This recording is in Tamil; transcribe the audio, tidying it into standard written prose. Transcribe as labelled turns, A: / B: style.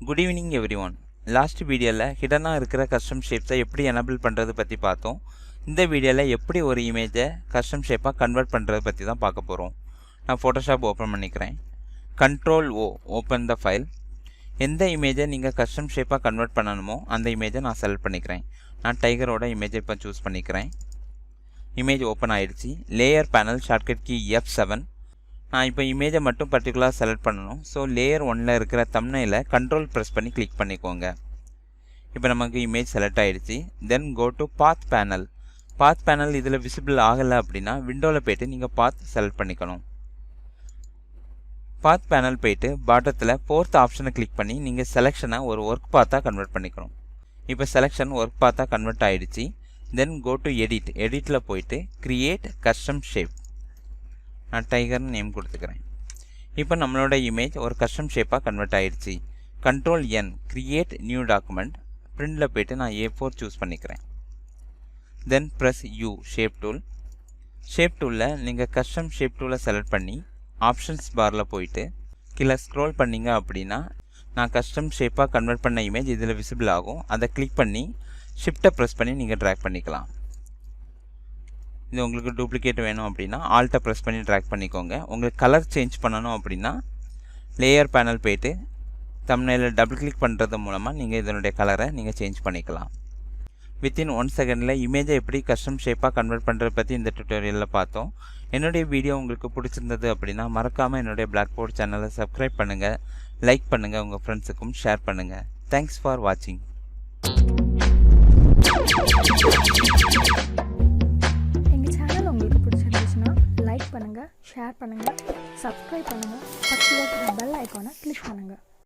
A: Good evening everyone. Last வீடியோல ஹிடனா இருக்கிற கஸ்டம் ஷேப்ஸை எப்படி எனேபிள் பண்றது பத்தி பார்த்தோம். இந்த வீடியோல எப்படி ஒரு இமேஜை கஸ்டம் ஷேப்பா கன்வெர்ட் பண்றது பத்தி தான் பார்க்க போறோம். நான் Photoshop ஓபன் பண்ணிக்கிறேன். Control O ஓபன் தி ஃபைல். எந்த இமேஜை நீங்க கஸ்டம் ஷேப்பா கன்வெர்ட் பண்ணணுமோ அந்த இமேஜை நான் செலக்ட் பண்ணிக்கிறேன். நான் டைகரோட இமேஜை இப்ப சூஸ் பண்ணிக்கிறேன். இமேஜ் ஓபன் ஆயிடுச்சு. Layer panel shortcut key F7. நான் இப்போ இமேஜை மட்டும் பர்டிகுலராக செலக்ட் பண்ணணும். ஸோ லேயர் 1ல் இருக்கிற தம்ப்நெயிலை கண்ட்ரோல் ப்ரெஸ் பண்ணி கிளிக் பண்ணிக்கோங்க. இப்போ நமக்கு இமேஜ் செலக்ட் ஆகிடுச்சு. Then go to path panel. Path panel இதில் விசிபிள் ஆகலை அப்படின்னா விண்டோவில் போய்ட்டு நீங்கள் பாத் செலக்ட் பண்ணிக்கணும். பாத் பேனல் போய்ட்டு பாட்டத்தில் 4th ஆப்ஷனை கிளிக் பண்ணி நீங்கள் செலெக்ஷனை ஒரு ஒர்க் பாத்தாக கன்வெர்ட் பண்ணிக்கணும். இப்போ செலெக்ஷன் ஒர்க் பாத்தாக கன்வெர்ட் ஆகிடுச்சு. Then go to edit. எடிட்டில் போய்ட்டு கிரியேட் கஸ்டம் ஷேப். நான் டைகர் நேம் கொடுத்துக்கிறேன். இப்போ நம்மளோட இமேஜ் ஒரு கஸ்டம் ஷேப்பாக கன்வெர்ட் ஆகிடுச்சு. Control N create new document. பிரிண்டில் போய்ட்டு நான் A4 சூஸ் பண்ணிக்கிறேன். Then press U shape tool. Shape டூலில் நீங்கள் கஸ்டம் ஷேப் டூலை செலக்ட் பண்ணி ஆப்ஷன்ஸ் பாரில் போயிட்டு கீழே ஸ்க்ரோல் பண்ணிங்க அப்படின்னா நான் கஸ்டம் ஷேப்பாக கன்வெர்ட் பண்ண இமேஜ் இதில் விசிபிள் ஆகும். அதை கிளிக் பண்ணி ஷிஃப்ட்டை ப்ரெஸ் பண்ணி நீங்கள் ட்ராக் பண்ணிக்கலாம். இது உங்களுக்கு டூப்ளிகேட் வேணும் அப்படின்னா ஆல்ட்டை ப்ரெஸ் பண்ணி ட்ராக் பண்ணிக்கோங்க. உங்களுக்கு கலர் சேஞ்ச் பண்ணணும் அப்படின்னா லேயர் பேனல் போய்ட்டு தம்ப்நெயிலில் டபுள் கிளிக் பண்ணுறது மூலமாக நீங்கள் இதனுடைய கலரை நீங்கள் சேஞ்ச் பண்ணிக்கலாம். வித்தின் 1 செகண்டில் இமேஜை எப்படி கஸ்டம் ஷேப்பாக கன்வெர்ட் பண்ணுறது பற்றி இந்த டியூட்டோரியலில் பார்த்தோம். என்னுடைய வீடியோ உங்களுக்கு பிடிச்சிருந்தது அப்படின்னா மறக்காமல் என்னுடைய Blackboard சேனலை சப்ஸ்கிரைப் பண்ணுங்கள், லைக் பண்ணுங்கள், உங்கள் ஃப்ரெண்ட்ஸுக்கும் ஷேர் பண்ணுங்கள். தேங்க்ஸ் ஃபார் வாட்சிங்.
B: லைக் பண்ணுங்கள், ஷேர் பண்ணுங்கள், சப்ஸ்கிரைப் பண்ணுங்கள், பக்கத்தில் இருக்கிற பெல் ஐக்கானை கிளிக் பண்ணுங்கள்.